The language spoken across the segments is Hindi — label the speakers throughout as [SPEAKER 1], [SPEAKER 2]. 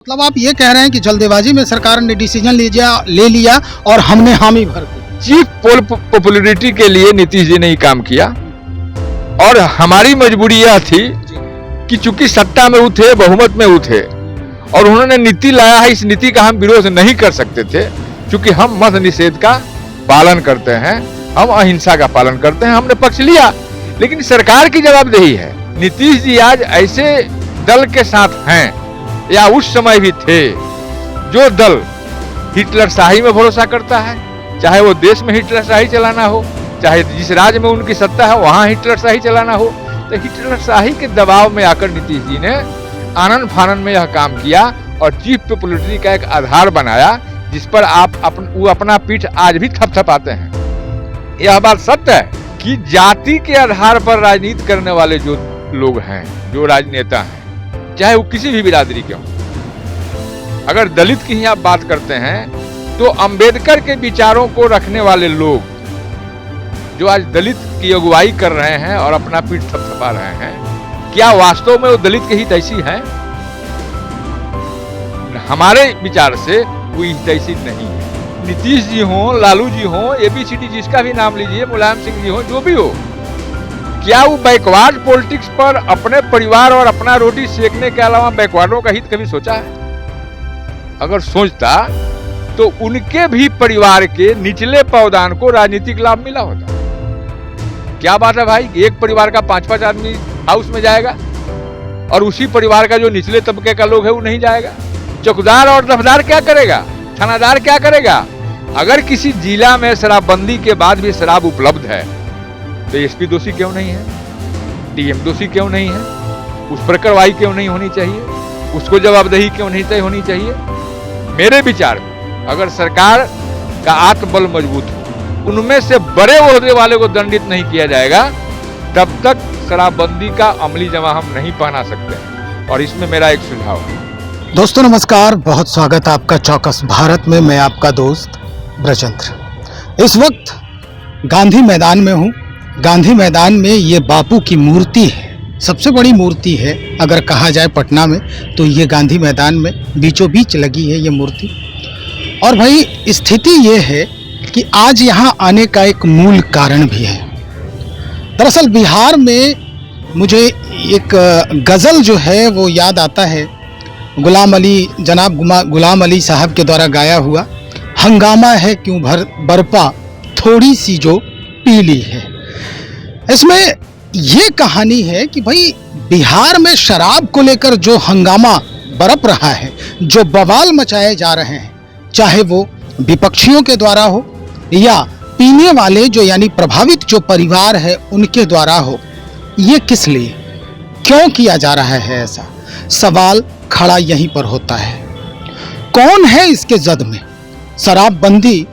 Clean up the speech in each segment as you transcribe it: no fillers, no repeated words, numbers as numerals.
[SPEAKER 1] मतलब आप ये कह रहे हैं कि जल्दबाजी में सरकार ने डिसीजन ले लिया और हमने हामी भर दी।
[SPEAKER 2] चीफ पॉपुलैरिटी के लिए नीतीश जी ने ही काम किया और हमारी मजबूरी यह थी कि चूंकि सत्ता में वो थे, बहुमत में वो थे और उन्होंने नीति लाया है, इस नीति का हम विरोध नहीं कर सकते थे क्योंकि हम मद निषेध का पालन करते हैं, हम अहिंसा का पालन करते हैं। हमने पक्ष लिया, लेकिन सरकार की जवाबदेही है। नीतीश जी आज ऐसे दल के साथ हैं या उस समय भी थे जो दल हिटलर शाही में भरोसा करता है, चाहे वो देश में हिटलर शाही चलाना हो, चाहे जिस राज्य में उनकी सत्ता है वहां हिटलर शाही चलाना हो। तो हिटलर शाही के दबाव में आकर नीतीश जी ने आनन फानन में यह काम किया और चीफ पॉपुलैरिटी का एक आधार बनाया जिस पर वो अपना पीठ आज भी थपथपाते हैं। यह बात सत्य है कि जाति के आधार पर राजनीति करने वाले जो लोग हैं, जो राजनेता हैं, चाहे वो किसी भी बिरादरी के हों, अगर दलित की ही आप बात करते हैं तो अंबेडकर के विचारों को रखने वाले लोग जो आज दलित की अगुवाई कर रहे हैं और अपना पीठ थपथपा रहे हैं, क्या वास्तव में वो दलित के हित ऐसी हैं? हमारे विचार से वो हित ऐसी नहीं है। नीतीश जी हों, लालू जी हों, ABCD जिसका भी नाम लीजिए, मुलायम सिंह जी हों, जो भी हो, क्या वो बैकवर्ड पॉलिटिक्स पर अपने परिवार और अपना रोटी सेकने के अलावा बैकवर्डों का हित कभी सोचा है? अगर सोचता तो उनके भी परिवार के निचले पावदान को राजनीतिक लाभ मिला होता। क्या बात है भाई, एक परिवार का 5-5 आदमी हाउस में जाएगा और उसी परिवार का जो निचले तबके का लोग है वो नहीं जाएगा। चौकीदार और दफदार क्या करेगा, थानादार क्या करेगा? अगर किसी जिला में शराबबंदी के बाद भी शराब उपलब्ध है तो SP दोषी क्यों नहीं है, DM दोषी क्यों नहीं है? उस पर कार्रवाई क्यों नहीं होनी चाहिए? उसको जवाबदेही क्यों नहीं तय होनी चाहिए? मेरे विचार में अगर सरकार का आत्मबल मजबूत हो, उनमें से बड़े ओहदे वाले को दंडित नहीं किया जाएगा, तब तक शराबबंदी का अमली जमा हम नहीं पहना सकते। और इसमें मेरा एक सुझाव है।
[SPEAKER 1] दोस्तों नमस्कार, बहुत स्वागत आपका चौकस भारत में। मैं आपका दोस्त ब्रजेंद्र। इस वक्त गांधी मैदान में हूँ। गांधी मैदान में ये बापू की मूर्ति है, सबसे बड़ी मूर्ति है अगर कहा जाए पटना में, तो ये गांधी मैदान में बीचों बीच लगी है ये मूर्ति। और भाई स्थिति ये है कि आज यहाँ आने का एक मूल कारण भी है। दरअसल बिहार में मुझे एक गज़ल जो है वो याद आता है, जनाब गुलाम अली साहब के द्वारा गाया हुआ, हंगामा है क्यों बरपा थोड़ी सी जो पीली है। इसमें ये कहानी है कि भाई बिहार में शराब को लेकर जो हंगामा बरप रहा है, जो बवाल मचाए जा रहे हैं, चाहे वो विपक्षियों के द्वारा हो या पीने वाले जो यानी प्रभावित जो परिवार है उनके द्वारा हो, ये किस लिए, क्यों किया जा रहा है ऐसा? सवाल खड़ा यहीं पर होता है। कौन है इसके जद में? शराबबंदी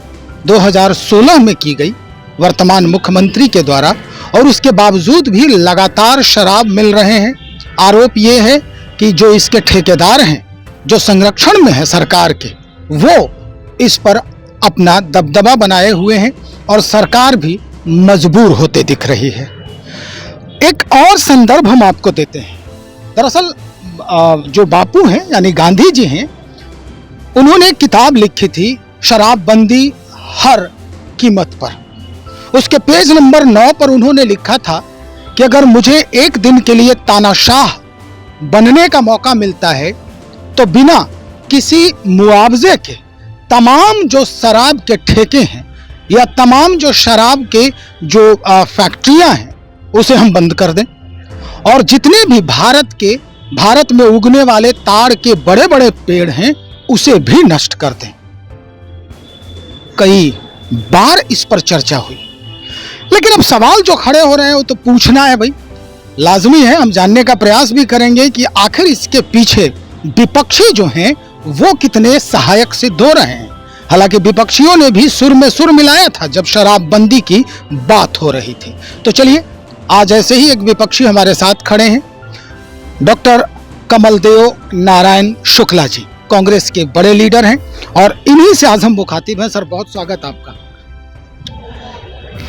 [SPEAKER 1] 2016 में की गई वर्तमान मुख्यमंत्री के द्वारा और उसके बावजूद भी लगातार शराब मिल रहे हैं। आरोप ये है कि जो इसके ठेकेदार हैं, जो संरक्षण में है सरकार के, वो इस पर अपना दबदबा बनाए हुए हैं और सरकार भी मजबूर होते दिख रही है। एक और संदर्भ हम आपको देते हैं। दरअसल जो बापू हैं यानी गांधी जी हैं, उन्होंने किताब लिखी थी शराबबंदी हर कीमत पर। उसके पेज नंबर 9 पर उन्होंने लिखा था कि अगर मुझे एक दिन के लिए तानाशाह बनने का मौका मिलता है तो बिना किसी मुआवजे के तमाम जो शराब के ठेके हैं या तमाम जो शराब के जो फैक्ट्रियां हैं उसे हम बंद कर दें और जितने भी भारत में उगने वाले ताड़ के बड़े बड़े पेड़ हैं उसे भी नष्ट कर दें। कई बार इस पर चर्चा हुई, लेकिन अब सवाल जो खड़े हो रहे हैं वो तो पूछना है भाई, लाजमी है। हम जानने का प्रयास भी करेंगे कि आखिर इसके पीछे विपक्षी जो हैं वो कितने सहायक सिद्ध हो रहे हैं। हालांकि विपक्षियों ने भी सुर में सुर मिलाया था जब शराबबंदी की बात हो रही थी। तो चलिए, आज ऐसे ही एक विपक्षी हमारे साथ खड़े हैं, डॉक्टर कमलदेव नारायण शुक्ला जी, कांग्रेस के बड़े लीडर हैं और इन्हीं से आज हम मुखातिब हैं। सर, बहुत स्वागत आपका।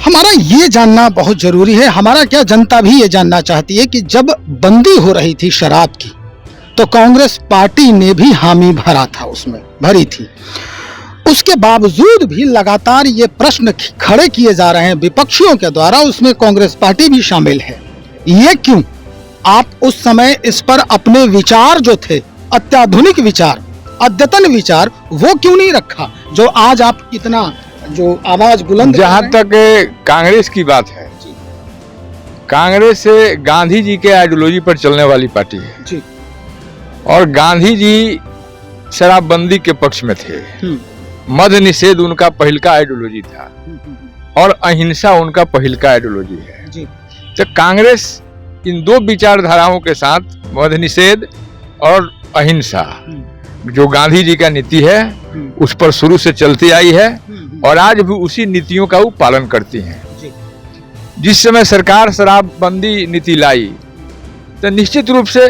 [SPEAKER 1] हमारा ये जानना बहुत जरूरी है, हमारा क्या जनता भी ये जानना चाहती है कि जब बंदी हो रही थी शराब की, तो कांग्रेस पार्टी ने भी हामी भरा था, उसमें भरी थी। उसके बावजूद भी लगातार ये प्रश्न खड़े किए जा रहे हैं विपक्षियों के द्वारा, उसमें कांग्रेस पार्टी भी शामिल है। ये क्यों? आप उस समय इस पर अपने विचार जो थे, अत्याधुनिक विचार, अद्यतन विचार, वो क्यों नहीं रखा जो आज आप इतना जो आवाज बुलंद कर
[SPEAKER 2] जहां
[SPEAKER 1] रहे हैं?
[SPEAKER 2] तक कांग्रेस की बात है, कांग्रेस गांधी जी के आइडियोलॉजी पर चलने वाली पार्टी है
[SPEAKER 1] जी।
[SPEAKER 2] और गांधी जी शराबबंदी के पक्ष में थे। मद निषेध उनका पहिलका आइडियोलॉजी था और अहिंसा उनका पहिलका आइडियोलॉजी है
[SPEAKER 1] जी।
[SPEAKER 2] तो कांग्रेस इन दो विचारधाराओं के साथ, मद निषेध और अहिंसा, जो गांधी जी का नीति है उस पर शुरू से चलती आई है और आज भी उसी नीतियों का वो पालन करती हैं। जिस समय सरकार शराबबंदी नीति लाई तो निश्चित रूप से,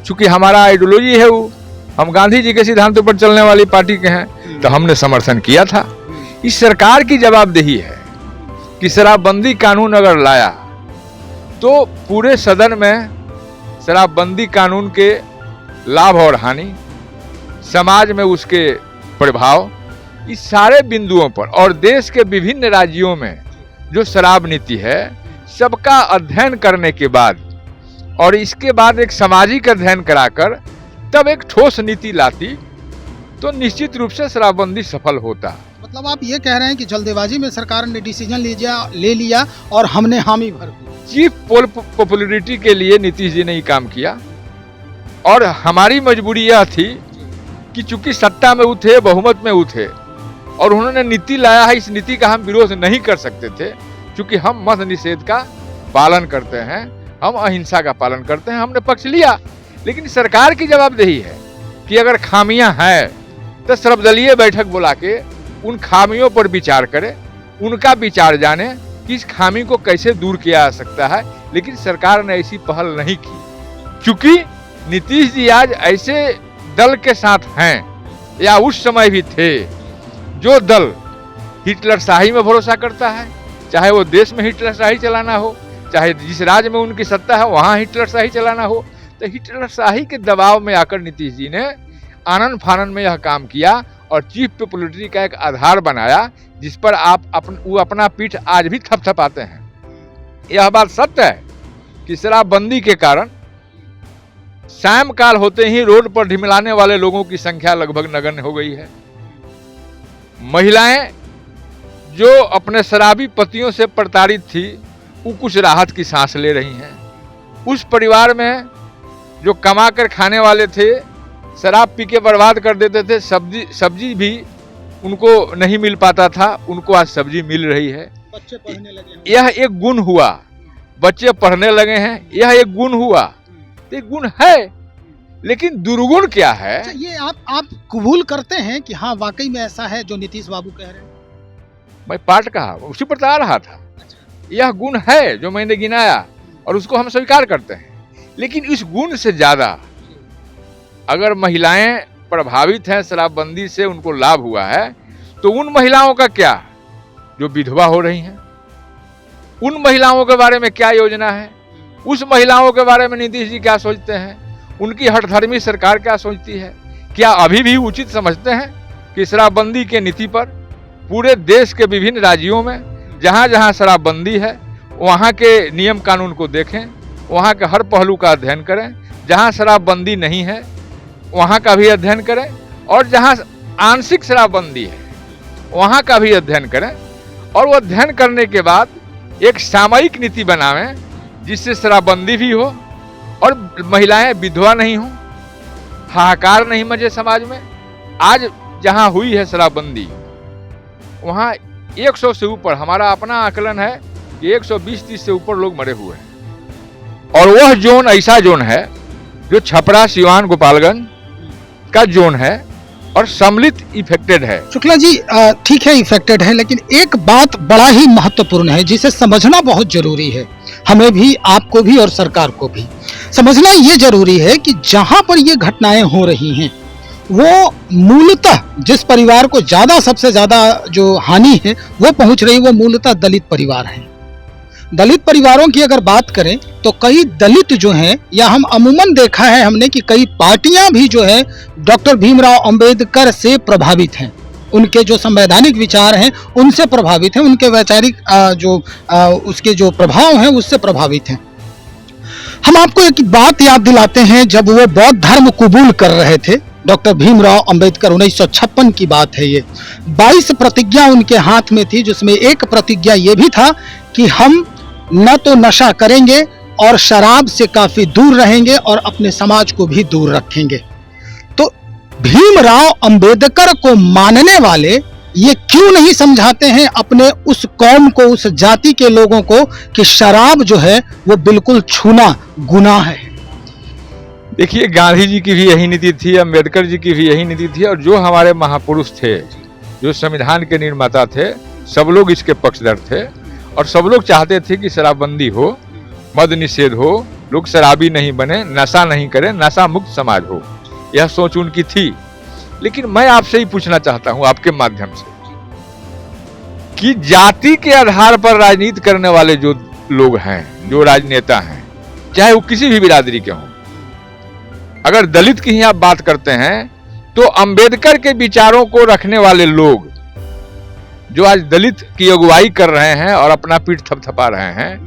[SPEAKER 2] चूंकि हमारा आइडियोलॉजी है वो, हम गांधी जी के सिद्धांतों पर चलने वाली पार्टी के हैं, तो हमने समर्थन किया था। इस सरकार की जवाबदेही है कि शराबबंदी कानून अगर लाया तो पूरे सदन में शराबबंदी कानून के लाभ और हानि, समाज में उसके प्रभाव, इस सारे बिंदुओं पर और देश के विभिन्न राज्यों में जो शराब नीति है सबका अध्ययन करने के बाद और इसके बाद एक सामाजिक अध्ययन कराकर तब एक ठोस नीति लाती तो निश्चित रूप से शराबबंदी सफल होता।
[SPEAKER 1] मतलब आप ये कह रहे हैं कि जल्दबाजी में सरकार ने डिसीजन ले लिया और हमने हामी भर दी।
[SPEAKER 2] चीफ पॉपुलैरिटी के लिए नीतीश जी ने ये काम किया और हमारी मजबूरी यह थी कि चूंकि सत्ता में वो थे, बहुमत में वो थे और उन्होंने नीति लाया है, इस नीति का हम विरोध नहीं कर सकते थे क्योंकि हम मद निषेध का पालन करते हैं, हम अहिंसा का पालन करते हैं, हमने पक्ष लिया। लेकिन सरकार की जवाबदेही है कि अगर खामियां हैं तो सर्वदलीय बैठक बुला के उन खामियों पर विचार करे, उनका विचार जाने कि इस खामी को कैसे दूर किया जा सकता है। लेकिन सरकार ने ऐसी पहल नहीं की क्योंकि नीतीश जी आज ऐसे दल के साथ हैं या उस समय भी थे जो दल हिटलर शाही में भरोसा करता है, चाहे वो देश में हिटलर शाही चलाना हो, चाहे जिस राज्य में उनकी सत्ता है वहां हिटलर शाही चलाना हो। तो हिटलर शाही के दबाव में आकर नीतीश जी ने आनन फानन में यह काम किया और चीफ पॉपुलैरिटी का एक आधार बनाया जिस पर वो अपना पीठ आज भी थपथपाते हैं। यह बात सत्य है कि शराबबंदी के कारण सायंकाल होते ही रोड पर ढिमिलाने वाले लोगों की संख्या लगभग नगण्य हो गई है। महिलाएं जो अपने शराबी पतियों से प्रताड़ित थी वो कुछ राहत की सांस ले रही हैं। उस परिवार में जो कमा कर खाने वाले थे, शराब पी के बर्बाद कर देते थे, सब्जी भी उनको नहीं मिल पाता था, उनको आज सब्जी मिल रही है।
[SPEAKER 1] बच्चे पढ़ने लगे हैं।
[SPEAKER 2] यह एक गुण हुआ, बच्चे पढ़ने लगे हैं, यह एक गुण हुआ। एक गुण है, लेकिन दुर्गुण क्या है?
[SPEAKER 1] अच्छा, ये आप कबूल करते हैं कि हाँ वाकई में ऐसा है जो नीतीश बाबू कह रहे हैं?
[SPEAKER 2] मैं पाठ कहा उसी पर आ रहा था। यह गुण है जो मैंने गिनाया और उसको हम स्वीकार करते हैं, लेकिन इस गुण से ज्यादा अगर महिलाएं प्रभावित हैं शराबबंदी से, उनको लाभ हुआ है, तो उन महिलाओं का क्या जो विधवा हो रही हैं, उन महिलाओं के बारे में क्या योजना है, उस महिलाओं के बारे में नीतीश जी क्या सोचते हैं, उनकी हठधर्मी सरकार क्या सोचती है? क्या अभी भी उचित समझते हैं कि शराबबंदी के नीति पर पूरे देश के विभिन्न राज्यों में जहां जहां शराबबंदी है वहां के नियम कानून को देखें, वहां के हर पहलू का अध्ययन करें, जहां शराबबंदी नहीं है वहां का भी अध्ययन करें और जहां आंशिक शराबबंदी है वहां का भी अध्ययन करें और वो अध्ययन करने के बाद एक सामयिक नीति बनावें जिससे शराबबंदी भी हो और महिलाएं विधवा नहीं हो, हाहाकार नहीं मचे समाज में। आज जहां हुई है शराबबंदी वहां 100 से ऊपर, हमारा अपना आकलन है कि 120-30 से ऊपर लोग मरे हुए हैं और वह जोन ऐसा जोन है जो छपरा, सिवान, गोपालगंज का जोन है और सम्मिलित इफेक्टेड है।
[SPEAKER 1] शुक्ला जी, ठीक है इफेक्टेड है, लेकिन एक बात बड़ा ही महत्वपूर्ण है जिसे समझना बहुत जरूरी है, हमें भी, आपको भी और सरकार को भी समझना ये जरूरी है कि जहां पर ये घटनाएं हो रही हैं वो मूलतः जिस परिवार को सबसे ज्यादा जो हानि है वो पहुंच रही, वो मूलतः दलित परिवार है। दलित परिवारों की अगर बात करें तो कई दलित जो हैं, या हम अमूमन देखा है हमने कि कई पार्टियां भी जो है डॉक्टर भीमराव अंबेडकर से प्रभावित हैं, उनके जो संवैधानिक विचार हैं उनसे प्रभावित हैं, उनके वैचारिक उसके जो प्रभाव हैं उससे प्रभावित हैं। हम आपको एक बात याद दिलाते हैं, जब वो बौद्ध धर्म कबूल कर रहे थे डॉक्टर भीमराव अंबेडकर, 1956 की बात है ये, 22 प्रतिज्ञा उनके हाथ में थी, जिसमें एक प्रतिज्ञा ये भी था कि हम न तो नशा करेंगे और शराब से काफी दूर रहेंगे और अपने समाज को भी दूर रखेंगे। तो भीमराव अंबेडकर को मानने वाले ये क्यों नहीं समझाते हैं अपने उस कौम को, उस जाति के लोगों को कि शराब जो है वो बिल्कुल छूना गुनाह है?
[SPEAKER 2] देखिए, गांधी जी की भी यही नीति थी, अंबेडकर जी की भी यही नीति थी, और जो हमारे महापुरुष थे, जो संविधान के निर्माता थे, सब लोग इसके पक्षधर थे और सब लोग चाहते थे कि शराबबंदी हो, मद निषेध हो, लोग शराबी नहीं बने, नशा नहीं करें, नशा मुक्त समाज हो। यह सोच उनकी थी। लेकिन मैं आपसे ही पूछना चाहता हूं आपके माध्यम से कि जाति के आधार पर राजनीति करने वाले जो लोग हैं, जो राजनेता हैं, चाहे वो किसी भी बिरादरी के हों, अगर दलित की ही आप बात करते हैं तो अंबेडकर के विचारों को रखने वाले लोग जो आज दलित की अगुवाई कर रहे हैं और अपना पीठ थपथपा रहे हैं,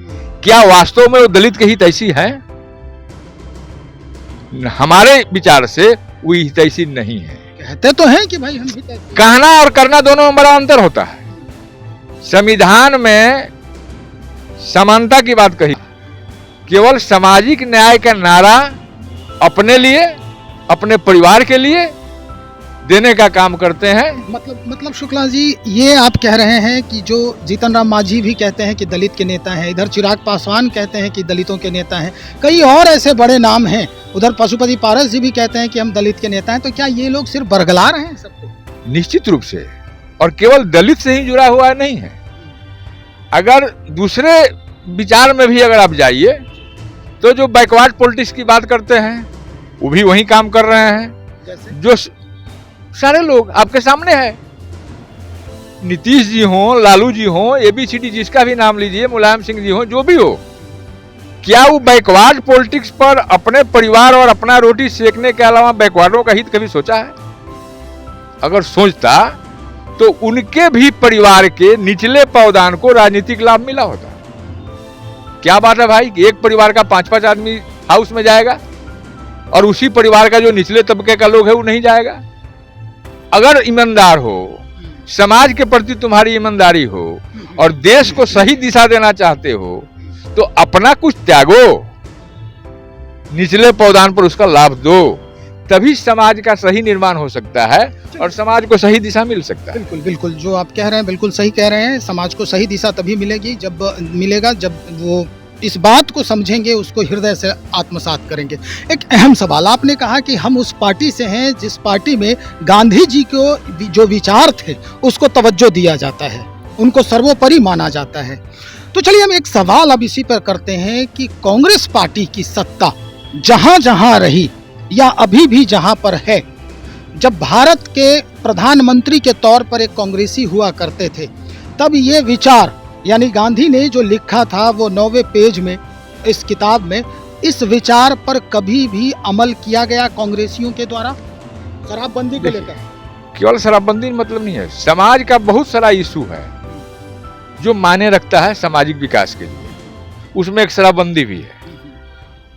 [SPEAKER 2] क्या वास्तव में वो दलित के हितैषी हैं? हमारे विचार से वो हितैषी नहीं है।
[SPEAKER 1] कहते तो हैं कि भाई हम हितैषी,
[SPEAKER 2] कहना और करना दोनों में बड़ा अंतर होता है। संविधान में समानता की बात कही, केवल सामाजिक न्याय का नारा अपने लिए, अपने परिवार के लिए देने का काम करते हैं।
[SPEAKER 1] मतलब शुक्ला जी, ये आप कह रहे हैं कि जो जीतन राम मांझी भी कहते हैं कि दलित के नेता हैं, इधर चिराग पासवान कहते हैं कि दलितों के नेता हैं, कई और ऐसे बड़े नाम हैं, उधर पशुपति पारस जी भी कहते हैं कि हम दलित के नेता हैं, तो क्या ये लोग सिर्फ बरगला रहे हैं सबको?
[SPEAKER 2] निश्चित रूप से, और केवल दलित से ही जुड़ा हुआ नहीं है। अगर दूसरे विचार में भी अगर आप जाइए तो जो बैकवर्ड पॉलिटिक्स की बात करते हैं वो भी वही काम कर रहे हैं।
[SPEAKER 1] जैसे?
[SPEAKER 2] जो सारे लोग आपके सामने हैं, नीतीश जी हों, लालू जी हों, एबीसीडी जिसका भी नाम लीजिए, मुलायम सिंह जी हों, जो भी हो, क्या वो बैकवर्ड पॉलिटिक्स पर अपने परिवार और अपना रोटी सेकने के अलावा बैकवर्डों का हित कभी सोचा है? अगर सोचता तो उनके भी परिवार के निचले पावदान को राजनीतिक लाभ मिला होता। क्या बात है भाई कि एक परिवार का 5-5 आदमी हाउस में जाएगा और उसी परिवार का जो निचले तबके का लोग है वो नहीं जाएगा? अगर ईमानदार हो, समाज के प्रति तुम्हारी ईमानदारी हो और देश को सही दिशा देना चाहते हो तो अपना कुछ त्यागो, निचले पावदान पर उसका लाभ दो, तभी समाज का सही निर्माण हो सकता है और समाज को सही दिशा मिल सकता है।
[SPEAKER 1] बिल्कुल बिल्कुल, जो आप कह रहे हैं बिल्कुल सही कह रहे हैं। समाज को सही दिशा तभी मिलेगी जब वो इस बात को समझेंगे, उसको हृदय से आत्मसात करेंगे। एक अहम सवाल, आपने कहा कि हम उस पार्टी से हैं जिस पार्टी में गांधी जी को जो विचार थे उसको तवज्जो दिया जाता है, उनको सर्वोपरि माना जाता है। तो चलिए हम एक सवाल अब इसी पर करते हैं कि कांग्रेस पार्टी की सत्ता जहां जहां रही या अभी भी जहां पर है, जब भारत के प्रधानमंत्री के तौर पर एक कांग्रेसी हुआ करते थे, तब ये विचार, यानी गांधी ने जो लिखा था वो 9वें पेज में इस किताब में, इस विचार पर कभी भी अमल किया गया कांग्रेसियों के द्वारा शराबबंदी को लेकर?
[SPEAKER 2] केवल शराबबंदी मतलब नहीं है, समाज का बहुत सारा इशू है जो मायने रखता है सामाजिक विकास के लिए, उसमें एक शराबबंदी भी है।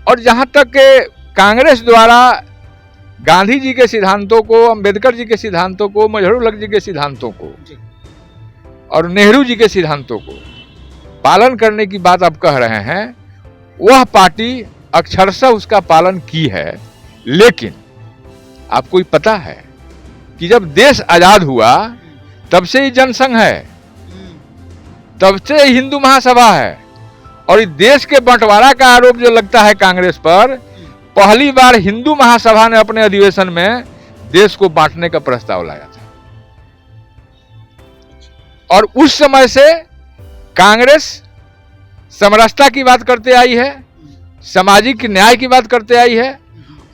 [SPEAKER 2] और जहां तक कांग्रेस द्वारा गांधी जी के सिद्धांतों को, अंबेडकर जी के सिद्धांतों को, मुजफ्फरलाल जी के सिद्धांतों को और नेहरू जी के सिद्धांतों को पालन करने की बात आप कह रहे हैं, वह पार्टी अक्षरशः उसका पालन की है। लेकिन आपको पता है कि जब देश आजाद हुआ तब से ही जनसंघ है, तब से हिंदू महासभा है, और इस देश के बंटवारा का आरोप जो लगता है कांग्रेस पर, पहली बार हिंदू महासभा ने अपने अधिवेशन में देश को बांटने का प्रस्ताव लाया था। और उस समय से कांग्रेस समरसता की बात करते आई है, सामाजिक न्याय की बात करते आई है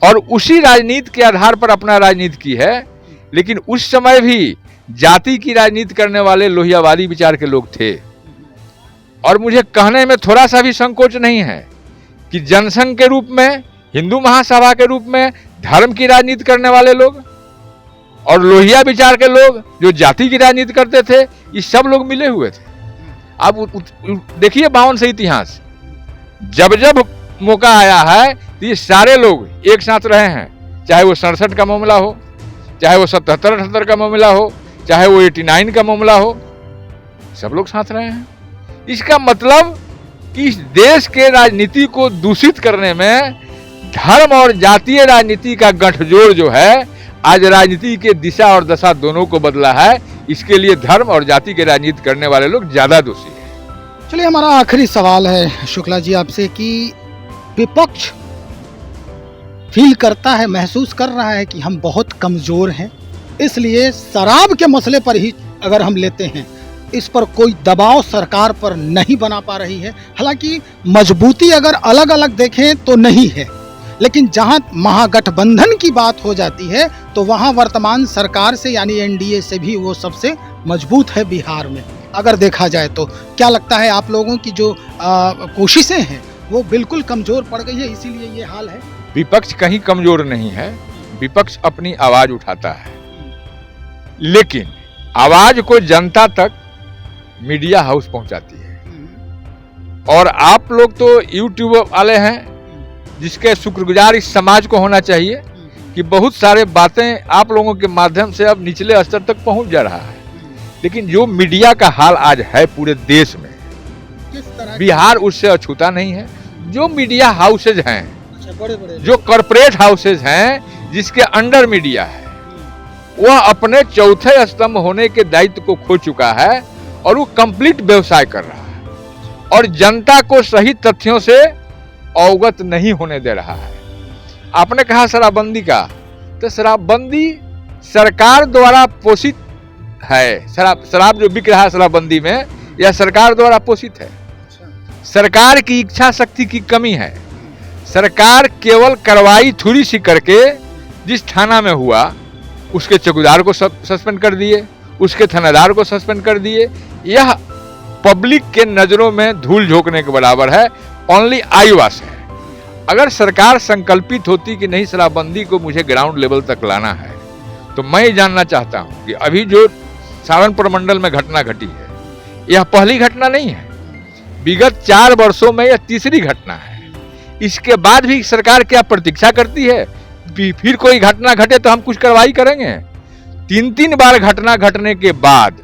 [SPEAKER 2] और उसी राजनीति के आधार पर अपना राजनीति की है। लेकिन उस समय भी जाति की राजनीति करने वाले लोहियावादी विचार के लोग थे। और मुझे कहने में थोड़ा सा भी संकोच नहीं है कि जनसंघ के रूप में, हिंदू महासभा के रूप में धर्म की राजनीति करने वाले लोग और लोहिया विचार के लोग जो जाति की राजनीति करते थे, ये सब लोग मिले हुए थे। अब देखिए 52 से इतिहास, जब जब मौका आया है तो ये सारे लोग एक साथ रहे हैं, चाहे वो 67 का मामला हो, चाहे वो 77-78 का मामला हो, चाहे वो 89 का मामला हो, सब लोग साथ रहे हैं। इसका मतलब कि इस देश के राजनीति को दूषित करने में धर्म और जातीय राजनीति का गठजोड़ जो है, आज राजनीति के दिशा और दशा दोनों को बदला है। इसके लिए धर्म और जाति के राजनीति करने वाले लोग ज्यादा दोषी हैं।
[SPEAKER 1] चलिए, हमारा आखिरी सवाल है शुक्ला जी आपसे कि विपक्ष फील करता है, महसूस कर रहा है कि हम बहुत कमजोर हैं, इसलिए शराब के मसले पर ही अगर हम लेते हैं, इस पर कोई दबाव सरकार पर नहीं बना पा रही है। हालांकि मजबूती अगर अलग अलग देखें तो नहीं है, लेकिन जहां महागठबंधन की बात हो जाती है तो वहां वर्तमान सरकार से यानी एनडीए से भी वो सबसे मजबूत है बिहार में अगर देखा जाए तो। क्या लगता है आप लोगों की जो कोशिशें हैं वो बिल्कुल कमजोर पड़ गई है, इसीलिए ये हाल है?
[SPEAKER 2] विपक्ष कहीं कमजोर नहीं है, विपक्ष अपनी आवाज उठाता है, लेकिन आवाज को जनता तक मीडिया हाउस पहुंचाती है। और आप लोग तो यूट्यूब वाले हैं, जिसके शुक्रगुजार इस समाज को होना चाहिए कि बहुत सारे बातें आप लोगों के माध्यम से अब निचले स्तर तक पहुंच जा रहा है। लेकिन जो मीडिया का हाल आज है पूरे देश में, बिहार उससे अछूता नहीं है। जो मीडिया हाउसेज हैं, बड़े जो कॉर्पोरेट हाउसेज हैं, जिसके अंडर मीडिया है, वह अपने चौथे स्तंभ होने के दायित्व को खो चुका है और वो कंप्लीट व्यवसाय कर रहा है और जनता को सही तथ्यों से अवगत नहीं होने दे रहा है। आपने कहा शराबबंदी का, तो शराबबंदी सरकार द्वारा पोषित है। शराब जो बिक रहा है शराबबंदी में, यह सरकार द्वारा पोषित है। सरकार की इच्छा शक्ति की कमी है। सरकार केवल कार्रवाई थोड़ी सी करके, जिस थाना में हुआ उसके चौकीदार को सस्पेंड कर दिए, उसके थानेदार को सस्पेंड कर दिए। यह पब्लिक के नजरों में धूल झोंकने के बराबर है, ओनली आई वॉश है। अगर सरकार संकल्पित होती कि नहीं, शराबबंदी को मुझे ग्राउंड लेवल तक लाना है, तो मैं जानना चाहता हूं कि अभी जो सारण प्रमंडल में घटना घटी है, यह पहली घटना नहीं है। विगत 4 वर्षों में यह तीसरी घटना है। इसके बाद भी सरकार क्या प्रतीक्षा करती है फिर कोई घटना घटे तो हम कुछ कार्रवाई करेंगे? 3 बार घटना घटने के बाद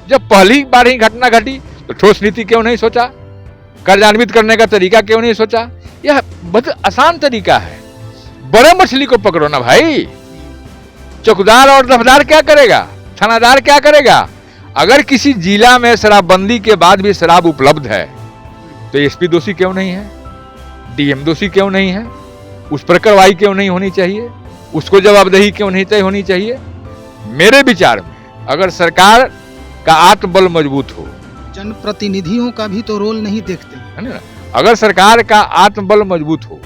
[SPEAKER 2] जब पहली बार ही घटना घटी तो ठोस नीति क्यों नहीं सोचा? कार्यान्वित करने का तरीका क्यों नहीं सोचा? यह बहुत आसान तरीका है। बड़े मछली को पकड़ो ना भाई। चौकीदार और दफदार क्या करेगा? थानादार क्या करेगा? अगर किसी जिला में शराबबंदी के बाद भी शराब उपलब्ध है तो एसपी दोषी क्यों नहीं है? डीएम दोषी क्यों नहीं है? उस पर कार्रवाई क्यों नहीं होनी चाहिए? उसको जवाबदेही क्यों नहीं तय होनी चाहिए? मेरे विचार में अगर सरकार का आत्मबल मजबूत हो,
[SPEAKER 1] जनप्रतिनिधियों का भी तो रोल नहीं देखते,
[SPEAKER 2] है ना? अगर सरकार का आत्मबल मजबूत हो,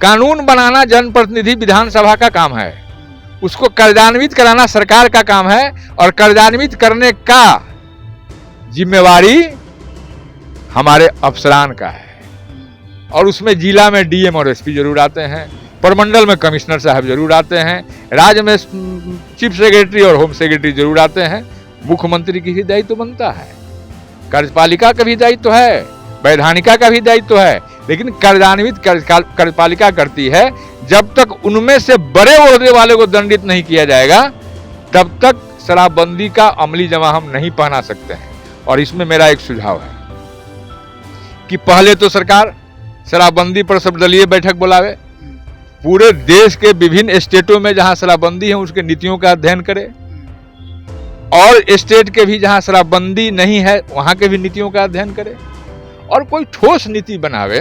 [SPEAKER 2] कानून बनाना जनप्रतिनिधि विधानसभा का काम है, उसको कार्यान्वित कराना सरकार का काम है और कार्यान्वित करने का जिम्मेवारी हमारे अफसरान का है। और उसमें जिला में डीएम और एसपी जरूर आते हैं, प्रमंडल में कमिश्नर साहब जरूर आते हैं, राज्य में चीफ सेक्रेटरी और होम सेक्रेटरी जरूर आते हैं। मुख्यमंत्री की भी दायित्व बनता है, कार्यपालिका का भी दायित्व है, वैधानिका का भी दायित्व है, लेकिन कार्यान्वित कार्यपालिका करती है। जब तक उनमें से बड़े ओहदे वाले को दंडित नहीं किया जाएगा, तब तक शराबबंदी का अमली जमा हम नहीं पहना सकते हैं। और इसमें मेरा एक सुझाव है कि पहले तो सरकार शराबबंदी पर सर्वदलीय बैठक बुलावे, पूरे देश के विभिन्न स्टेटों में जहां शराबबंदी है उसके नीतियों का अध्ययन करे, और स्टेट के भी जहां शराबबंदी नहीं है वहां के भी नीतियों का अध्ययन करे, और कोई ठोस नीति बनावे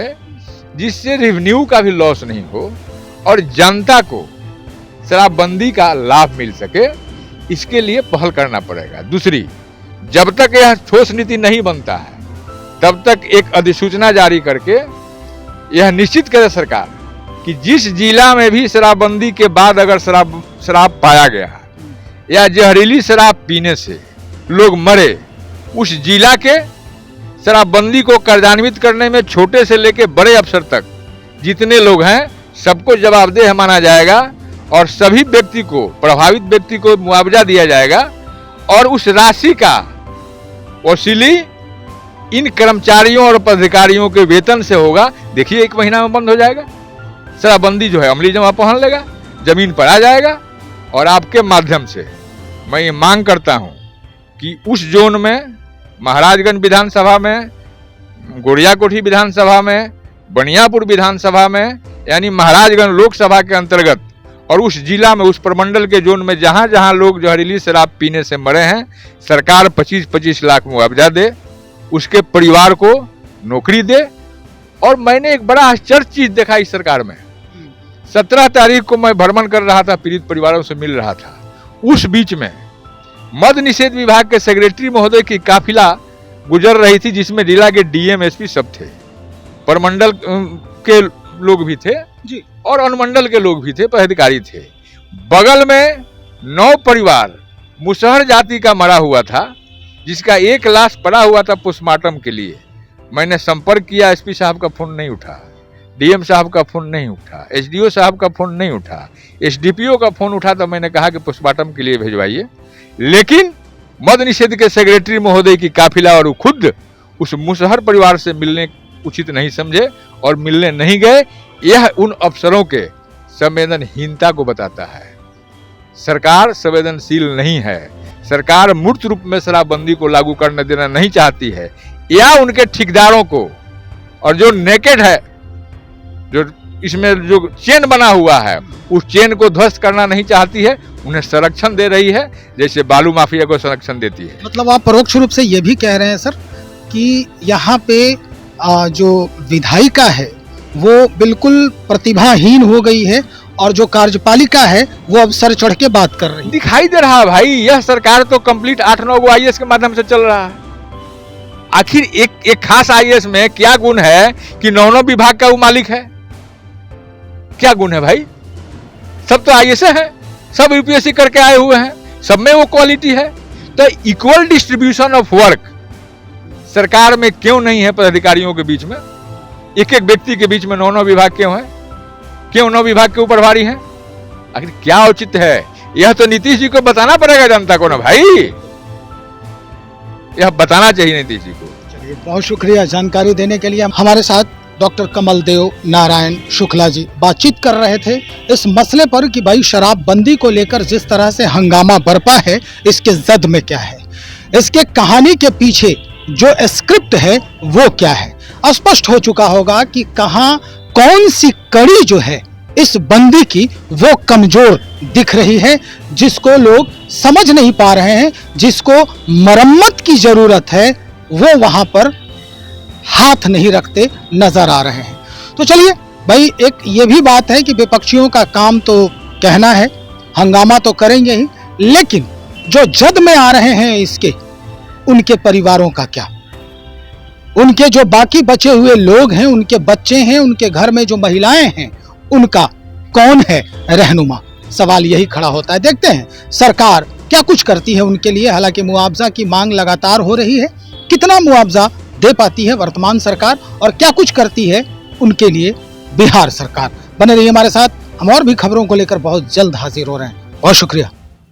[SPEAKER 2] जिससे रेवेन्यू का भी लॉस नहीं हो और जनता को शराबबंदी का लाभ मिल सके। इसके लिए पहल करना पड़ेगा। दूसरी, जब तक यह ठोस नीति नहीं बनता है तब तक एक अधिसूचना जारी करके यह निश्चित करे सरकार कि जिस जिला में भी शराबबंदी के बाद अगर शराब पाया गया है या जहरीली शराब पीने से लोग मरे, उस जिला के शराबबंदी को कार्यान्वित करने में छोटे से लेकर बड़े अफसर तक जितने लोग हैं सबको जवाबदेह माना जाएगा और सभी व्यक्ति को, प्रभावित व्यक्ति को मुआवजा दिया जाएगा और उस राशि का वसूली इन कर्मचारियों और पदाधिकारियों के वेतन से होगा। देखिए 1 महीना में बंद हो जाएगा। शराबबंदी जो है अमली जमा पहन लेगा, जमीन पर आ जाएगा। और आपके माध्यम से मैं ये मांग करता हूं कि उस जोन में, महाराजगंज विधानसभा में, गोड़ियाकोठी विधानसभा में, बनियापुर विधानसभा में, यानी महाराजगंज लोकसभा के अंतर्गत और उस जिला में, उस प्रमंडल के जोन में जहां जहां लोग जहरीली शराब पीने से मरे हैं, सरकार 25-25 लाख मुआवजा दे, उसके परिवार को नौकरी दे। और मैंने एक बड़ा आश्चर्य चीज देखा इस सरकार में। 17 तारीख को मैं भ्रमण कर रहा था, पीड़ित परिवारों से मिल रहा था। उस बीच में मद्य निषेध विभाग के सेक्रेटरी महोदय की काफिला गुजर रही थी, जिसमें जिला के डीएम एसपी सब थे, प्रमंडल के लोग भी थे जी और अनुमंडल के लोग भी थे, पदाधिकारी थे। बगल में 9 परिवार मुसहर जाति का मरा हुआ था, जिसका एक लाश पड़ा हुआ था पोस्टमार्टम के लिए। मैंने संपर्क किया, एसपी साहब का फोन नहीं उठा, डीएम साहब का फोन नहीं उठा, एसडीओ साहब का फोन नहीं उठा, एसडीपीओ का फोन उठा तो मैंने कहा कि पोस्टमार्टम के लिए भेजवाइए। लेकिन मद्य निषेध के सेक्रेटरी महोदय की काफिला और खुद उस मुसहर परिवार से मिलने उचित नहीं समझे और मिलने नहीं गए। यह उन अफसरों के संवेदनहीनता को बताता है। सरकार संवेदनशील नहीं है। सरकार मूर्त रूप में शराबबंदी को लागू करने देना नहीं चाहती है, या उनके ठेकेदारों को, और जो नेकेड है, जो इसमें जो चेन बना हुआ है, उस चेन को ध्वस्त करना नहीं चाहती है। उन्हें संरक्षण दे रही है, जैसे बालू माफिया को संरक्षण देती है।
[SPEAKER 1] मतलब आप परोक्ष रूप से ये भी कह रहे हैं सर कि यहाँ पे जो विधायिका है वो बिल्कुल प्रतिभाहीन हो गई है और जो कार्यपालिका है वो अब सर चढ़ के बात कर रही है।
[SPEAKER 2] दिखाई दे रहा है भाई, यह सरकार तो कंप्लीट 8-9 गो आईएएस के माध्यम से चल रहा है। आखिर एक खास आईएएस में क्या गुण है कि 9 विभाग का वो मालिक है? क्या गुण है भाई? सब तो आईएएस है, सब यूपीएससी करके आए हुए हैं, सब में वो क्वालिटी है। तो इक्वल डिस्ट्रीब्यूशन ऑफ वर्क सरकार में क्यों नहीं है? पदाधिकारियों के बीच में, एक एक व्यक्ति के बीच में 9 विभाग क्यों है? क्यों 9 विभाग के ऊपर भारी है? आखिर क्या औचित्य है? यह तो नीतीश जी को बताना पड़ेगा जनता को ना भाई, यह बताना चाहिए नीतीश जी को।
[SPEAKER 1] चलिए, बहुत शुक्रिया जानकारी देने के लिए। हमारे साथ डॉक्टर कमल देव नारायण शुक्ला जी बातचीत कर रहे थे इस मसले पर कि भाई शराबबंदी को लेकर जिस तरह से हंगामा बरपा है, इसके जद में क्या है, इसके कहानी के पीछे जो स्क्रिप्ट है वो क्या है। स्पष्ट हो चुका होगा कि कहां कौन सी कड़ी जो है इस बंदी की वो कमजोर दिख रही है, जिसको लोग समझ नहीं पा रहे हैं, जिसको मरम्मत की जरूरत है, वो वहां पर हाथ नहीं रखते नजर आ रहे हैं। तो चलिए भाई, एक ये भी बात है कि विपक्षियों का काम तो कहना है, हंगामा तो करेंगे ही, लेकिन जो जद में आ रहे हैं इसके, उनके परिवारों का क्या, उनके जो बाकी बचे हुए लोग हैं, उनके बच्चे हैं, उनके घर में जो महिलाएं हैं, उनका कौन है रहनुमा? सवाल यही खड़ा होता है। देखते हैं सरकार क्या कुछ करती है उनके लिए। हालांकि मुआवजा की मांग लगातार हो रही है, कितना मुआवजा दे पाती है वर्तमान सरकार और क्या कुछ करती है उनके लिए बिहार सरकार। बने रहिए हमारे साथ, हम और भी खबरों को लेकर बहुत जल्द हाजिर हो रहे हैं। बहुत शुक्रिया।